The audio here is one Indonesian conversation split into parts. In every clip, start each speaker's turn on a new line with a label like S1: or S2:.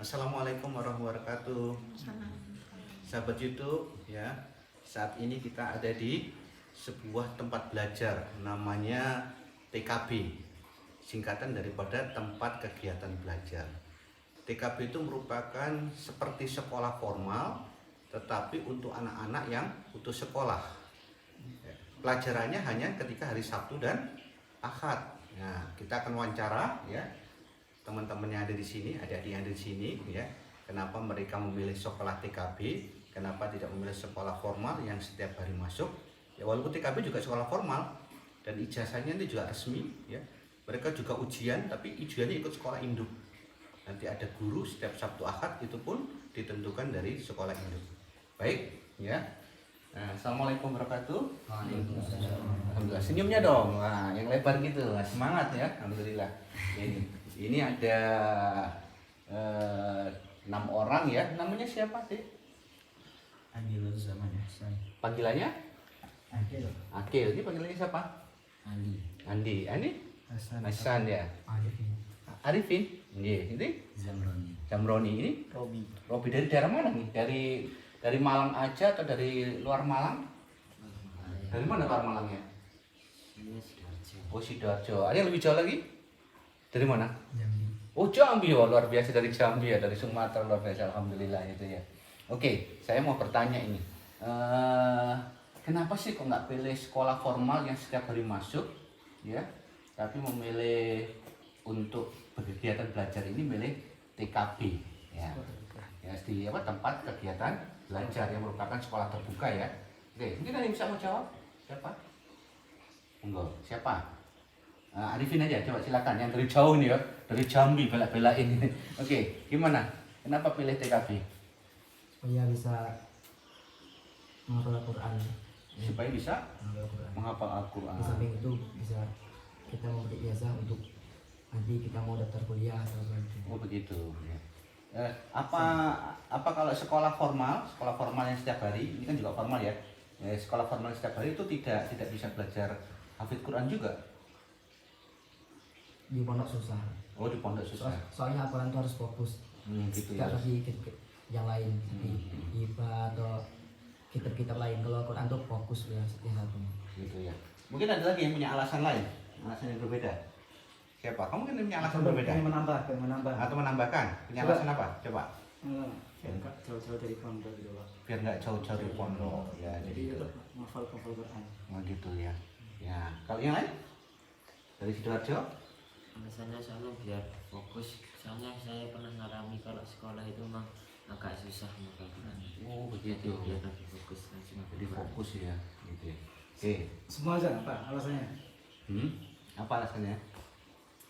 S1: Assalamualaikum warahmatullahi wabarakatuh. Sahabat YouTube ya, saat ini kita ada di sebuah tempat belajar namanya TKB, singkatan daripada tempat kegiatan belajar. TKB itu merupakan seperti sekolah formal tetapi untuk anak-anak yang putus sekolah. Pelajarannya hanya ketika hari Sabtu dan Ahad. Nah, kita akan wawancara ya teman-teman yang ada di sini, adik-adik yang ada di sini ya. Kenapa mereka memilih sekolah TKB? Kenapa tidak memilih sekolah formal yang setiap hari masuk? Ya walaupun TKB juga sekolah formal dan ijazahnya itu juga resmi ya. Mereka juga ujian tapi ujiannya ikut sekolah induk. Nanti ada guru setiap Sabtu Ahad, itu pun ditentukan dari sekolah induk. Baik ya. Nah, Assalamualaikum warahmatullahi wabarakatuh.
S2: Waalaikumsalam.
S1: Alhamdulillah, senyumnya dong. Nah, yang lebar gitu. Nah, semangat ya. Alhamdulillah. Ini ada 6 orang ya. Namanya siapa, Dek?
S2: Adil Zaman Hasan.
S1: Panggilannya?
S2: Adil.
S1: Akil. Ini panggilannya siapa?
S2: Ali.
S1: Andi. Andi? Hasan ya.
S2: Arifin.
S1: Arifin. Iya, ini
S2: Zamroni.
S1: Jamroni. Ini
S2: Robi.
S1: Robi dari daerah mana nih? Dari Malang aja atau dari luar Malang? Dari mana luar Malangnya?
S2: Ini Sidoarjo.
S1: Oh, Sidoarjo. Ada yang lebih jauh lagi? Dari mana?
S2: Jambi.
S1: Oh, Jambi, oh, luar biasa, dari Jambi ya, dari Sumatera, luar biasa, alhamdulillah itu ya. Oke, saya mau bertanya ini, kenapa sih kok nggak pilih sekolah formal yang setiap hari masuk, ya, tapi memilih untuk kegiatan belajar ini milih TKB, ya, di tempat kegiatan belajar yang merupakan sekolah terbuka ya. Oke, mungkin ada yang bisa mau jawab? Siapa? Enggak, siapa? Arifin aja, coba silakan yang dari jauh nih ya, dari Jambi bela-belain. Oke, gimana? Kenapa pilih TKB?
S2: Supaya bisa menghafal Al-Quran.
S1: Supaya bisa
S2: Menghafal Al-Quran.
S1: menghafal Al-Quran.
S2: Di samping itu bisa kita memberi ijazah untuk nanti kita mau daftar kuliah atau apa itu.
S1: Oh begitu. Ya. Apa kalau sekolah formal yang setiap hari, ini kan juga formal ya. Sekolah formal yang setiap hari itu tidak bisa belajar hafid Quran juga.
S2: Di pondok susah.
S1: Oh di pondok susah.
S2: Soalnya Al-Quran itu harus fokus.
S1: Gitu ya.
S2: Tidak lagi yang lain seperti IPA atau kitab-kitab lain. Kalau Al-Quran itu fokus ya satu.
S1: Gitu ya. Mungkin ada lagi yang punya alasan lain, alasan yang berbeda. Siapa? Kamu kan punya alasan berbeda.
S3: menambah
S1: Atau menambahkan? Punya alasan apa? Coba.
S3: biar nggak jauh-jauh dari pondok gitu Pak.
S1: Biar nggak jauh-jauh dari pondok ya, jadi itu.
S3: tetap menghafal Quran.
S1: Oh gitu ya. Ya, kalau yang lain dari Sidoarjo?
S4: Alasannya soalnya biar fokus, soalnya saya pernah ngalami kalau sekolah itu memang agak susah menghafal.
S1: Oh
S4: Jadi
S1: begitu.
S4: biar lebih fokus langsung
S1: Jadi fokus ya, gitu ya. Oke.
S3: Semua aja Pak alasannya
S1: Apa alasannya?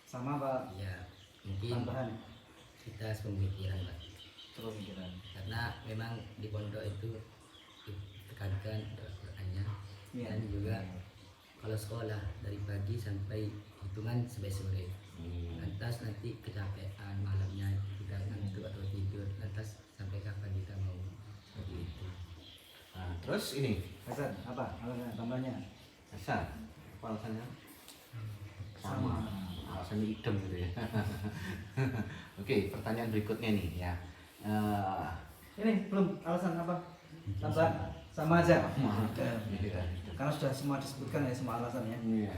S3: sama Pak,
S5: Ya, mungkin
S3: tambahan
S5: kita sepemikiran Pak.
S3: pemikiran.
S5: Karena memang di pondok itu ditekankan Al-Qur'annya
S3: Iya.
S5: dan juga kalau sekolah dari pagi sampai hitungan sampai sore. Lantas nanti kecapean malamnya kita ngantuk atau tidur. Lantas sampai kapan kita mau seperti itu?
S1: Nah, terus ini,
S3: Hasan apa alasannya tambahnya?
S1: Hasan, apa alasannya? Sama. Alasannya idem gitu ya. Oke, pertanyaan berikutnya nih ya.
S3: Ini belum alasan apa? Tambahan sama aja.
S1: Iya.
S3: Karena sudah semua disebutkan ya semua alasannya.
S1: Iya.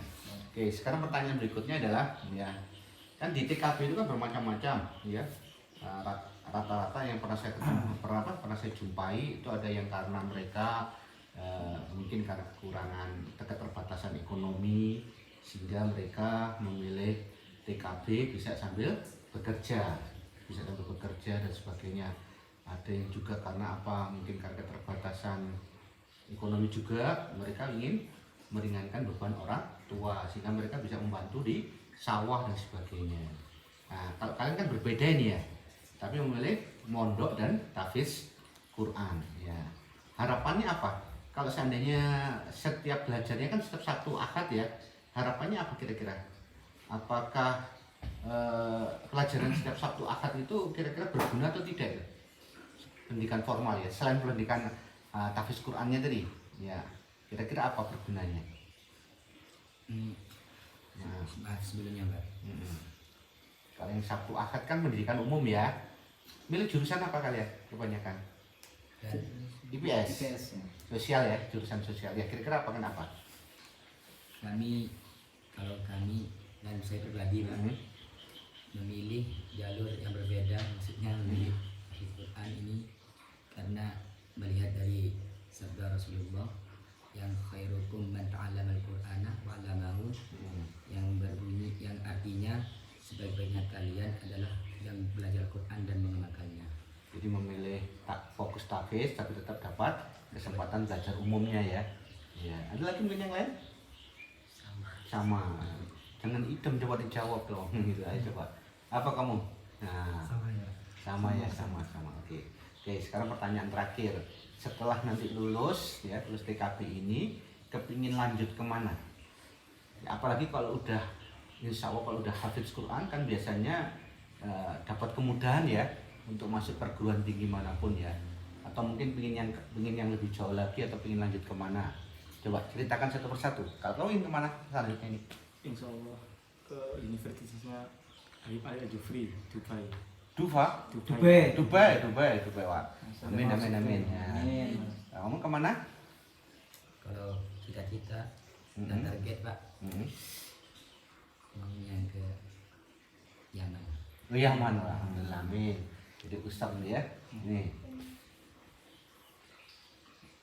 S1: Oke, sekarang pertanyaan berikutnya adalah ya, kan di TKB itu kan bermacam-macam ya. Rata-rata yang pernah saya ketemu, pernah saya jumpai itu ada yang karena mereka mungkin karena kekurangan keterbatasan ekonomi sehingga mereka memilih TKB bisa sambil bekerja dan sebagainya. Ada yang juga karena apa? Mungkin karena keterbatasan ekonomi juga mereka ingin meringankan beban orang tua sehingga mereka bisa membantu di sawah dan sebagainya. Nah, kalau kalian kan berbeda ini ya, tapi memilih mondok dan tahfiz Quran ya. Harapannya apa? Kalau seandainya setiap belajarnya kan setiap Sabtu Ahad ya, harapannya apa kira-kira? Apakah pelajaran setiap Sabtu Ahad itu kira-kira berguna atau tidak ya? Pendidikan formal ya, selain pendidikan tahfiz Qurannya tadi ya, kira-kira apa bergunanya?
S5: Maaf sebelumnya Mbak.
S1: Kalau yang Sabtu Ahad kan pendidikan umum ya, Milih jurusan apa kalian kebanyakan?
S5: Dan
S1: IPS.
S3: IPS ya.
S1: Sosial ya, jurusan sosial. Ya kira-kira apa kenapa?
S5: kami, kalau kami dan saya pribadi Pak,
S1: Hmm.
S5: memilih jalur yang berbeda, maksudnya memilih Al-Quran ini karena melihat dari sabda Rasulullah yang khairukum man ta'allama al-Qur'ana wa 'allamahu, yang berbunyi, yang artinya sebaik-baiknya kalian adalah yang belajar Quran dan mengamalkannya.
S1: Jadi memilih tak fokus tahfiz tapi tetap dapat kesempatan belajar umumnya ya. Ya, ada lagi mungkin yang lain? Sama. Jangan hitam, coba dijawab dong. Gitu aja coba. Apa kamu? Nah,
S2: Sama ya.
S1: sama. Oke. Oke, sekarang pertanyaan terakhir. Setelah nanti lulus ya, lulus TKB ini kepingin lanjut kemana? Ya, apalagi kalau udah insya Allah kalau udah hafiz Quran kan biasanya dapat kemudahan ya untuk masuk perguruan tinggi manapun ya, atau mungkin pengen yang lebih jauh lagi atau pengen lanjut kemana, coba ceritakan satu persatu. Kalau kamu ingin kemana selanjutnya ini?
S6: Insya Allah ke universitasnya Habib Ali Jufri, Dubai.
S1: Dubai Wak. Amin. Ya.
S3: Amin.
S1: Nah, kamu kemana?
S5: Kalau cita-cita dan target Pak, maunya ke Yaman.
S1: Oh iya, man, alhamdulillah, amin. Jadi Ustaz nih ya, nih.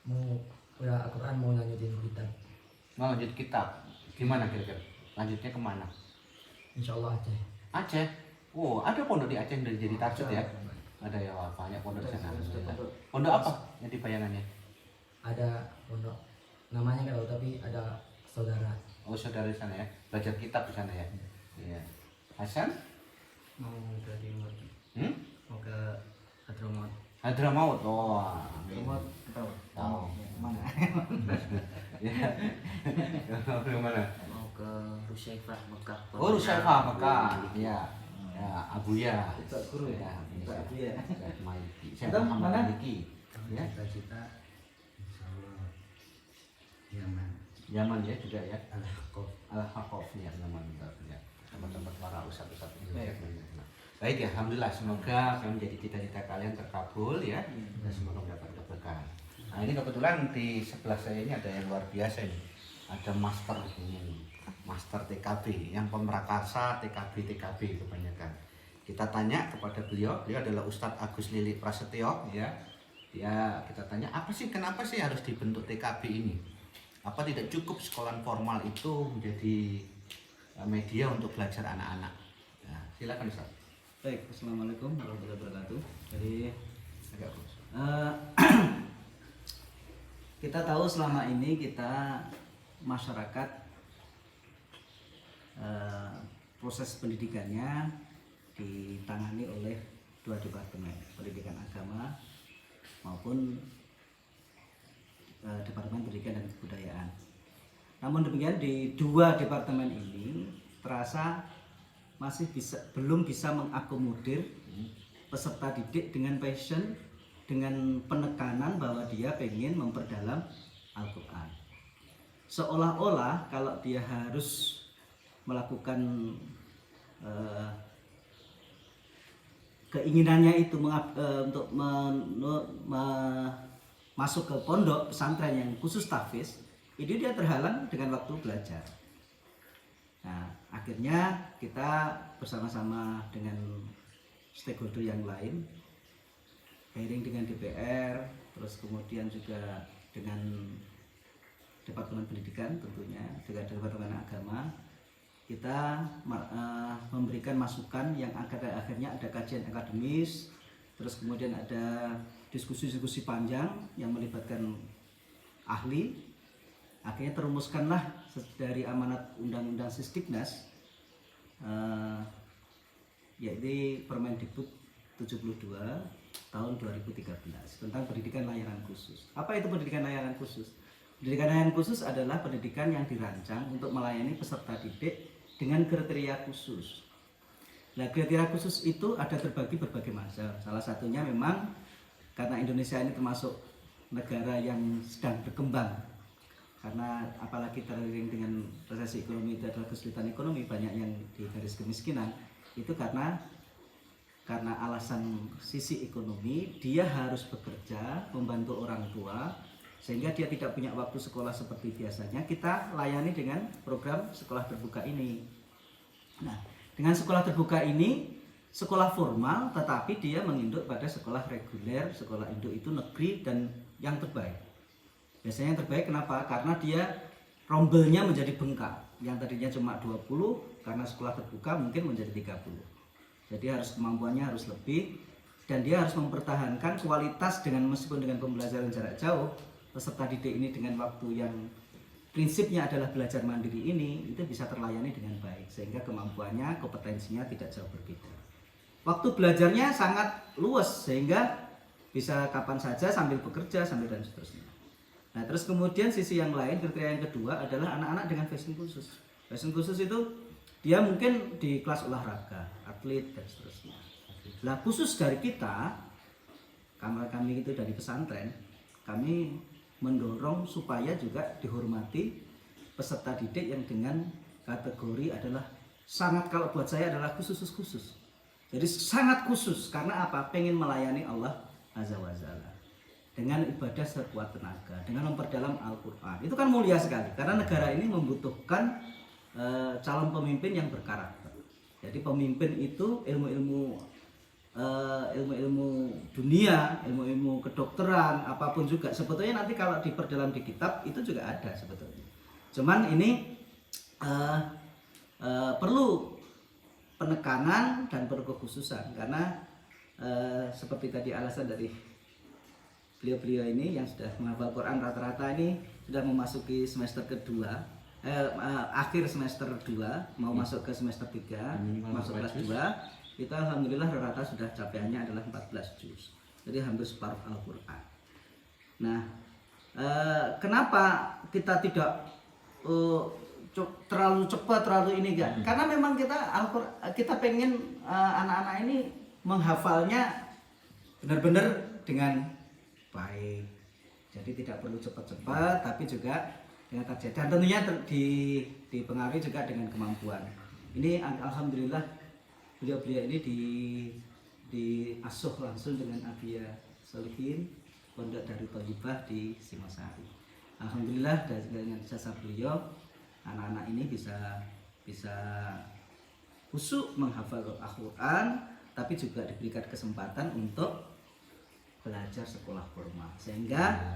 S2: Mau udah Al-Quran mau lanjutin kitab.
S1: Mau lanjut kitab, gimana kira-kira? Lanjutnya kemana?
S2: Insya Allah Aceh.
S1: Aceh. Oh, ada pondok di Aceh yang udah jadi target ya? Ada ya, wah, banyak pondok di sana. Alhamdulillah. Pondok apa yang di bayangannya?
S2: Ada pondok namanya nggak tahu tapi ada saudara.
S1: Oh, saudara di sana ya, belajar kitab di sana ya. Iya. Hasan?
S6: Mau ke timur, mau ke Hadramaut.
S1: Hadramaut. Oh, amin.
S3: Remote tahu.
S1: Tahu.
S3: Ya, mana?
S1: Ya. Kamu mana?
S4: Mau ke Rusyaifah Mekah.
S1: Oh, Rusyaifah Mekah. Iya. Ya, Abuya.
S3: Itu guru ya. Itu Abu ya.
S1: Maliki.
S3: Itu
S1: Saya Muhammad
S3: mana?
S1: Maliki. Ya.
S5: Cita-cita Insya Allah Yaman.
S1: Yaman ya juga ya.
S5: Al-Haqqaf.
S1: Al-Haqqaf ya, Yaman ya. Tempat-tempat para ustaz-ustaz
S3: Baik.
S1: Indonesia. Baik ya, alhamdulillah, semoga apa yang menjadi cita-cita kalian terkabul ya, dan semoga mendapat berkah. Nah ini kebetulan di sebelah saya ini ada yang luar biasa ini, ada master ini, master TKB, yang pemrakarsa TKB kebanyakan. Kita tanya kepada beliau adalah Ustadz Agus Lili Prasetyo ya. Kita tanya apa sih, kenapa sih harus dibentuk TKB ini? Apa tidak cukup sekolah formal itu menjadi media untuk belajar anak-anak? Ya, silakan Ustaz.
S3: Baik, assalamualaikum warahmatullahi wabarakatuh. Jadi
S1: Agak bagus.
S3: kita tahu selama ini kita masyarakat proses pendidikannya ditangani oleh dua departemen, pendidikan agama maupun departemen pendidikan dan kebudayaan. Namun demikian di dua departemen ini terasa masih belum bisa mengakomodir peserta didik dengan passion, dengan penekanan bahwa dia pengen memperdalam Al-Quran. Seolah-olah kalau dia harus melakukan keinginannya itu untuk masuk ke pondok pesantren yang khusus tahfiz, itu dia terhalang dengan waktu belajar. Nah, akhirnya kita bersama-sama dengan stakeholder yang lain, hearing dengan DPR, terus kemudian juga dengan Departemen Pendidikan tentunya, dengan Departemen Agama, kita memberikan masukan yang akhirnya ada kajian akademis, terus kemudian ada diskusi-diskusi panjang yang melibatkan ahli. Akhirnya terumuskanlah dari amanat Undang-Undang Sisdiknas, yaitu Permendikbud 72 tahun 2013 tentang pendidikan layanan khusus. Apa itu pendidikan layanan khusus? Pendidikan layanan khusus adalah pendidikan yang dirancang untuk melayani peserta didik dengan kriteria khusus. Nah, kriteria khusus itu ada terbagi berbagai macam. Salah satunya memang karena Indonesia ini termasuk negara yang sedang berkembang. Karena apalagi teriring dengan resesi ekonomi itu adalah kesulitan ekonomi, banyak yang di garis kemiskinan. Itu karena karena alasan sisi ekonomi dia harus bekerja membantu orang tua sehingga dia tidak punya waktu sekolah seperti biasanya, kita layani dengan program sekolah terbuka ini. Nah, dengan sekolah terbuka ini sekolah formal tetapi dia menginduk pada sekolah reguler, sekolah induk itu negeri dan yang terbaik. Biasanya yang terbaik kenapa? Karena dia rombelnya menjadi bengkak. Yang tadinya cuma 20 karena sekolah terbuka mungkin menjadi 30. Jadi harus kemampuannya harus lebih dan dia harus mempertahankan kualitas dengan meskipun dengan pembelajaran jarak jauh, peserta didik ini dengan waktu yang prinsipnya adalah belajar mandiri ini itu bisa terlayani dengan baik sehingga kemampuannya, kompetensinya tidak jauh berbeda. Waktu belajarnya sangat luas sehingga bisa kapan saja sambil bekerja sambil dan seterusnya. Nah, terus kemudian sisi yang lain, kriteria yang kedua adalah anak-anak dengan fashion khusus. Fashion khusus itu dia mungkin di kelas olahraga, atlet dan seterusnya. Nah, khusus dari kita, kami itu dari pesantren, kami mendorong supaya juga dihormati peserta didik yang dengan kategori adalah sangat, kalau buat saya adalah khusus. Jadi sangat khusus karena apa? Pengen melayani Allah Azza wa Jalla dengan ibadah sekuat tenaga, dengan memperdalam Al-Quran. Itu kan mulia sekali karena negara ini membutuhkan calon pemimpin yang berkarakter. Jadi pemimpin itu ilmu-ilmu dunia, ilmu-ilmu kedokteran, apapun juga sebetulnya nanti kalau diperdalam di kitab itu juga ada sebetulnya. Cuman ini perlu penekanan dan perlu kekhususan karena seperti tadi alasan dari beliau-beliau ini yang sudah menghafal Quran rata-rata ini sudah memasuki semester kedua. Akhir semester 2 mau masuk ke semester 3, masuk kelas 2, kita alhamdulillah rata-rata sudah capaiannya adalah 14 juz. Jadi hampir separuh Al-Qur'an. Nah, kenapa kita tidak terlalu cepat, terlalu ini kan? Karena memang kita pengen anak-anak ini menghafalnya benar-benar dengan baik. Jadi tidak perlu cepat-cepat tapi juga dengan target dan tentunya dipengaruhi juga dengan kemampuan. Ini alhamdulillah beliau-beliau ini diasuh langsung dengan Abia Solihin, pondok Darut Thayyibah di Singosari. Alhamdulillah dengan jasa beliau anak-anak ini bisa khusyuk menghafal Al-Quran tapi juga diberikan kesempatan untuk belajar sekolah formal sehingga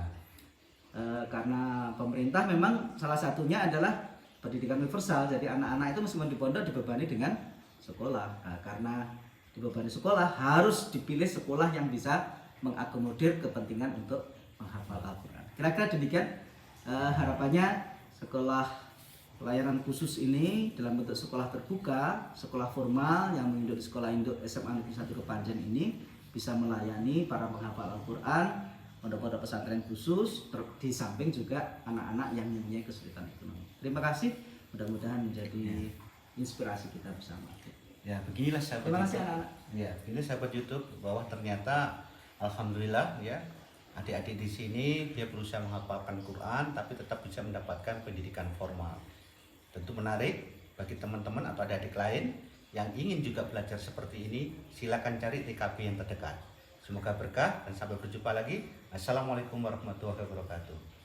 S3: karena pemerintah memang salah satunya adalah pendidikan universal, jadi anak-anak itu meskipun di pondok dibebani dengan sekolah. Nah, karena dibebani sekolah harus dipilih sekolah yang bisa mengakomodir kepentingan untuk menghafal Al-Quran. Kira-kira demikian harapannya sekolah pelayanan khusus ini dalam bentuk sekolah terbuka, sekolah formal yang menginduk sekolah induk SMA Negeri 1 Kepanjen ini bisa melayani para penghafal Al-Quran, pondok-pondok pesantren khusus, di samping juga anak-anak yang mempunyai kesulitan ekonomi. Terima kasih, mudah-mudahan menjadi inspirasi kita bersama.
S1: Ya, beginilah sahabat.
S3: Terima kasih anak-anak.
S1: Ya, begini sahabat YouTube bahwa ternyata alhamdulillah ya adik-adik di sini dia berusaha menghafalkan Quran tapi tetap bisa mendapatkan pendidikan formal. Tentu menarik bagi teman-teman atau adik-adik lain yang ingin juga belajar seperti ini, silakan cari TKB yang terdekat. Semoga berkah dan sampai berjumpa lagi. Assalamualaikum warahmatullahi wabarakatuh.